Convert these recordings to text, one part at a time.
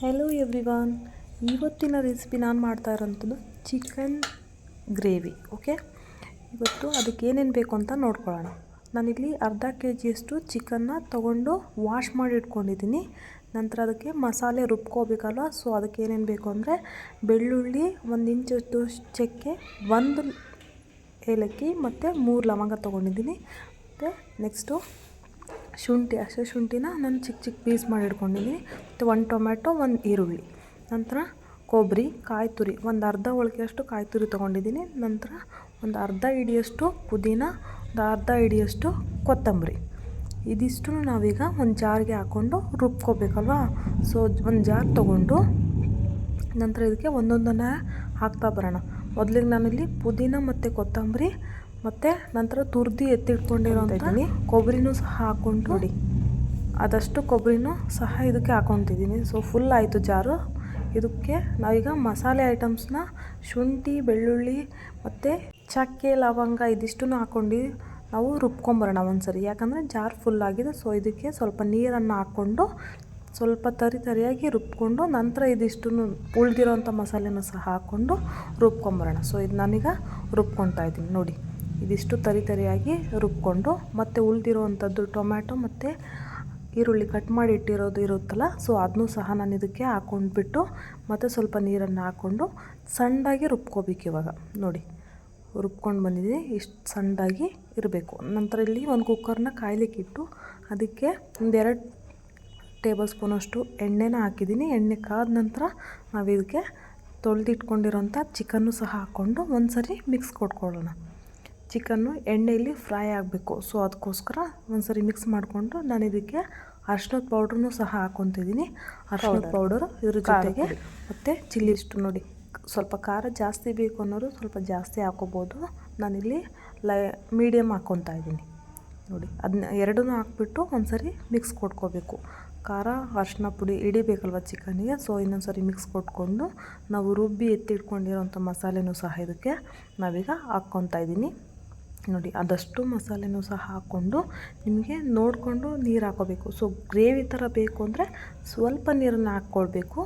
Hello everyone, ಇವತ್ತಿನ recipe ನಾನು ಮಾಡ್ತಾ ಇರೋಂಥದ್ದು ಚಿಕನ್ ಗ್ರೇವಿ. ಓಕೆ, ಇವತ್ತು ಅದಕ್ಕೆ ಏನೇನು ಬೇಕು ಅಂತ ನೋಡ್ಕೊಳ್ಳೋಣ. ನಾನಿಲ್ಲಿ ಅರ್ಧ kg ಚಿಕನ್ನ ತೊಗೊಂಡು ವಾಶ್ ಮಾಡಿ ಇಟ್ಕೊಂಡಿದ್ದೀನಿ. ನಂತರ ಅದಕ್ಕೆ ಮಸಾಲೆ ರುಬ್ಕೋಬೇಕಲ್ವ, ಸೊ ಅದಕ್ಕೆ ಏನೇನು ಬೇಕು ಅಂದರೆ ಬೆಳ್ಳುಳ್ಳಿ, 1 ಇಂಚಷ್ಟು ಚಕ್ಕೆ, 1 ಏಲಕ್ಕಿ ಮತ್ತು 3 ಲವಂಗ ತೊಗೊಂಡಿದ್ದೀನಿ. ಮತ್ತು ನೆಕ್ಸ್ಟು ಶುಂಠಿ, ಶುಂಠಿನ ನಾನು ಚಿಕ್ಕ ಪೀಸ್ ಮಾಡಿ ಇಟ್ಕೊಂಡಿದ್ದೀನಿ. ಮತ್ತು 1 ಟೊಮ್ಯಾಟೊ, 1 ಈರುಳ್ಳಿ. ನಂತರ ಕೊಬ್ಬರಿ, ಕಾಯಿ ತುರಿ, ಒಂದು ಅರ್ಧ ಹೋಳಿಗೆಯಷ್ಟು ಕಾಯಿ ತುರಿ ತೊಗೊಂಡಿದ್ದೀನಿ. ನಂತರ ಒಂದು ಅರ್ಧ ಹಿಡಿಯಷ್ಟು ಪುದೀನ, ಒಂದು ಅರ್ಧ ಹಿಡಿಯಷ್ಟು ಕೊತ್ತಂಬರಿ. ಇದಿಷ್ಟು ನಾವೀಗ ಒಂದು ಜಾರ್ಗೆ ಹಾಕ್ಕೊಂಡು ರುಬ್ಕೋಬೇಕಲ್ವ. ಸೊ ಒಂದು ಜಾರ್ ತೊಗೊಂಡು ನಂತರ ಇದಕ್ಕೆ ಒಂದೊಂದನ್ನು ಹಾಕ್ತಾ ಬರೋಣ. ಮೊದಲಿಗೆ ನಾನಿಲ್ಲಿ ಪುದೀನ ಮತ್ತು ಕೊತ್ತಂಬರಿ ಮತ್ತು ನಂತರ ತುರ್ದು ಎತ್ತಿಟ್ಕೊಂಡಿರೋಂಥದ್ದೀನಿ ಕೊಬ್ಬರಿನೂ ಸಹ ಹಾಕ್ಕೊಂಡು ನೋಡಿ, ಆದಷ್ಟು ಕೊಬ್ಬರಿನೂ ಸಹ ಇದಕ್ಕೆ ಹಾಕ್ಕೊತಿದ್ದೀನಿ. ಸೊ ಫುಲ್ ಆಯಿತು ಜಾರು. ಇದಕ್ಕೆ ನಾವೀಗ ಮಸಾಲೆ ಐಟಮ್ಸ್ನ ಶುಂಠಿ, ಬೆಳ್ಳುಳ್ಳಿ ಮತ್ತು ಚಕ್ಕೆ, ಲವಂಗ ಇದಿಷ್ಟನ್ನು ಹಾಕ್ಕೊಂಡು ನಾವು ರುಬ್ಕೊಂಬರೋಣ ಒಂದ್ಸರಿ. ಯಾಕಂದರೆ ಜಾರ್ ಫುಲ್ ಆಗಿದೆ. ಸೊ ಇದಕ್ಕೆ ಸ್ವಲ್ಪ ನೀರನ್ನು ಹಾಕ್ಕೊಂಡು ಸ್ವಲ್ಪ ತರಿಯಾಗಿ ರುಬ್ಕೊಂಡು ನಂತರ ಇದಿಷ್ಟನ್ನು ಉಳಿದಿರೋಂಥ ಮಸಾಲೆನೂ ಸಹ ಹಾಕ್ಕೊಂಡು ರುಬ್ಕೊಂಬರೋಣ. ಸೊ ಇದು ನಾನೀಗ ರುಬ್ಕೊತಾ ಇದ್ದೀನಿ ನೋಡಿ. ಇದಿಷ್ಟು ತರಿಯಾಗಿ ರುಬ್ಕೊಂಡು ಮತ್ತು ಉಳಿದಿರೋವಂಥದ್ದು ಟೊಮ್ಯಾಟೊ ಮತ್ತು ಈರುಳ್ಳಿ ಕಟ್ ಮಾಡಿ ಇಟ್ಟಿರೋದು ಇರುತ್ತಲ್ಲ, ಸೊ ಅದನ್ನೂ ಸಹ ನಾನು ಇದಕ್ಕೆ ಹಾಕ್ಕೊಂಡ್ಬಿಟ್ಟು ಮತ್ತು ಸ್ವಲ್ಪ ನೀರನ್ನು ಹಾಕ್ಕೊಂಡು ಸಣ್ಣದಾಗಿ ರುಬ್ಕೋಬೇಕು. ಇವಾಗ ನೋಡಿ ರುಬ್ಕೊಂಡು ಬಂದಿದ್ದೀನಿ. ಇಷ್ಟು ಸಣ್ಣದಾಗಿ ಇರಬೇಕು. ನಂತರ ಇಲ್ಲಿ ಒಂದು ಕುಕ್ಕರ್ನ ಕಾಯ್ಲಿಕ್ಕಿಟ್ಟು ಅದಕ್ಕೆ 1-2 ಟೇಬಲ್ ಸ್ಪೂನಷ್ಟು ಎಣ್ಣೆನ ಹಾಕಿದ್ದೀನಿ. ಎಣ್ಣೆ ಕಾದ ನಂತರ ನಾವು ಇದಕ್ಕೆ ತೊಳೆದಿಟ್ಕೊಂಡಿರೋಂಥ ಚಿಕನ್ನು ಸಹ ಹಾಕ್ಕೊಂಡು ಒಂದು ಸರಿ ಮಿಕ್ಸ್ ಕೊಟ್ಕೊಳ್ಳೋಣ. ಚಿಕನ್ನು ಎಣ್ಣೆಯಲ್ಲಿ ಫ್ರೈ ಆಗಬೇಕು. ಸೊ ಅದಕ್ಕೋಸ್ಕರ ಒಂದು ಸರಿ ಮಿಕ್ಸ್ ಮಾಡಿಕೊಂಡು ನಾನು ಇದಕ್ಕೆ ಅರ್ಶಿನದ ಪೌಡ್ರನ್ನೂ ಸಹ ಹಾಕ್ಕೊತಿದ್ದೀನಿ. ಅರ್ಶಿನದ ಪೌಡರು ಇದ್ರ ಜೊತೆಗೆ ಮತ್ತು ಚಿಲ್ಲಿ ಇಷ್ಟು ನೋಡಿ. ಸ್ವಲ್ಪ ಖಾರ ಜಾಸ್ತಿ ಬೇಕು ಅನ್ನೋರು ಸ್ವಲ್ಪ ಜಾಸ್ತಿ ಹಾಕ್ಕೋಬೋದು. ನಾನಿಲ್ಲಿ ಮೀಡಿಯಮ್ ಹಾಕ್ಕೊತಾ ಇದ್ದೀನಿ ನೋಡಿ. ಅದನ್ನ ಎರಡನ್ನೂ ಹಾಕ್ಬಿಟ್ಟು ಒಂದು ಸರಿ ಮಿಕ್ಸ್ ಕೊಟ್ಕೋಬೇಕು. ಖಾರ ಅರ್ಶಿನ ಪುಡಿ ಹಿಡಿಬೇಕಲ್ವ ಚಿಕನ್ನಿಗೆ. ಸೊ ಇನ್ನೊಂದು ಸರಿ ಮಿಕ್ಸ್ ಕೊಟ್ಕೊಂಡು ನಾವು ರುಬ್ಬಿ ಎತ್ತಿಟ್ಕೊಂಡಿರೋಂಥ ಮಸಾಲೆನೂ ಸಹ ಇದಕ್ಕೆ ನಾವೀಗ ಹಾಕ್ಕೊತಾ ಇದ್ದೀನಿ ನೋಡಿ. ಆದಷ್ಟು ಮಸಾಲೆನೂ ಸಹ ಹಾಕ್ಕೊಂಡು ನಿಮಗೆ ನೋಡಿಕೊಂಡು ನೀರು ಹಾಕ್ಕೋಬೇಕು. ಸೊ ಗ್ರೇವಿ ಥರ ಬೇಕು ಅಂದರೆ ಸ್ವಲ್ಪ ನೀರನ್ನು ಹಾಕ್ಕೊಳ್ಬೇಕು.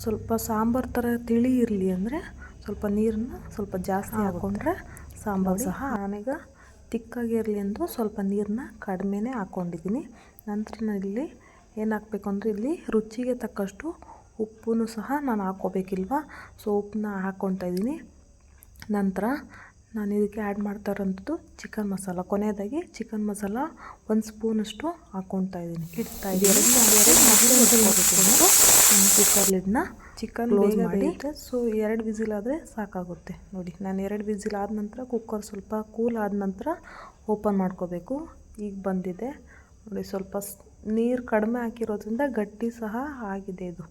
ಸ್ವಲ್ಪ ಸಾಂಬಾರು ಥರ ತಿಳಿ ಇರಲಿ ಅಂದರೆ ಸ್ವಲ್ಪ ನೀರನ್ನು ಸ್ವಲ್ಪ ಜಾಸ್ತಿ ಹಾಕ್ಕೊಂಡ್ರೆ ಸಾಂಬಾರು ಸಹ. ನಾನೀಗ ತಿಕ್ಕಾಗಿರಲಿ ಎಂದು ಸ್ವಲ್ಪ ನೀರನ್ನ ಕಡಿಮೆನೇ ಹಾಕ್ಕೊಂಡಿದ್ದೀನಿ. ನಂತರ ನಾನಿಲ್ಲಿ ಏನು ಹಾಕಬೇಕು ಅಂದರೆ ಇಲ್ಲಿ ರುಚಿಗೆ ತಕ್ಕಷ್ಟು ಉಪ್ಪನ್ನು ಸಹ ನಾನು ಹಾಕ್ಕೋಬೇಕಿಲ್ವ. ಸೊ ಉಪ್ಪನ್ನ ಹಾಕ್ಕೊತಾ ಇದ್ದೀನಿ. ನಂತರ ನಾನು ಇದಕ್ಕೆ ಆ್ಯಡ್ ಮಾಡ್ತಾ ಇರೋಂಥದ್ದು ಚಿಕನ್ ಮಸಾಲ. ಕೊನೆಯದಾಗಿ ಚಿಕನ್ ಮಸಾಲ 1 ಸ್ಪೂನಷ್ಟು ಹಾಕ್ಕೊತಾ ಇದ್ದೀನಿ. ಕುಕ್ಕರ್ ಲಿಡ್ನ ಚಿಕನ್ ಕ್ಲೋಸ್ ಮಾಡಿ. ಸೊ 2 ವಿಸಿಲ್ ಆದರೆ ಸಾಕಾಗುತ್ತೆ ನೋಡಿ. ನಾನು 2 ವಿಸಿಲ್ ಆದ ನಂತರ ಕುಕ್ಕರ್ ಸ್ವಲ್ಪ ಕೂಲ್ ಆದ ನಂತರ ಓಪನ್ ಮಾಡ್ಕೋಬೇಕು. ಈಗ ಬಂದಿದೆ ನೋಡಿ. ಸ್ವಲ್ಪ ನೀರು ಕಡಿಮೆ ಹಾಕಿರೋದ್ರಿಂದ ಗಟ್ಟಿ ಸಹ ಆಗಿದೆ. ಇದು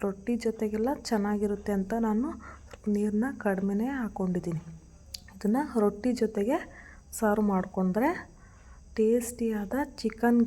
ರೊಟ್ಟಿ ಜೊತೆಗೆಲ್ಲ ಚೆನ್ನಾಗಿರುತ್ತೆ ಅಂತ ನಾನು ಸ್ವಲ್ಪ ನೀರನ್ನ ಕಡಿಮೆನೇ ಹಾಕ್ಕೊಂಡಿದ್ದೀನಿ. ಇದನ್ನು ರೊಟ್ಟಿ ಜೊತೆಗೆ ಸರ್ವ್ ಮಾಡಿಕೊಂಡ್ರೆ ಟೇಸ್ಟಿಯಾದ ಚಿಕನ್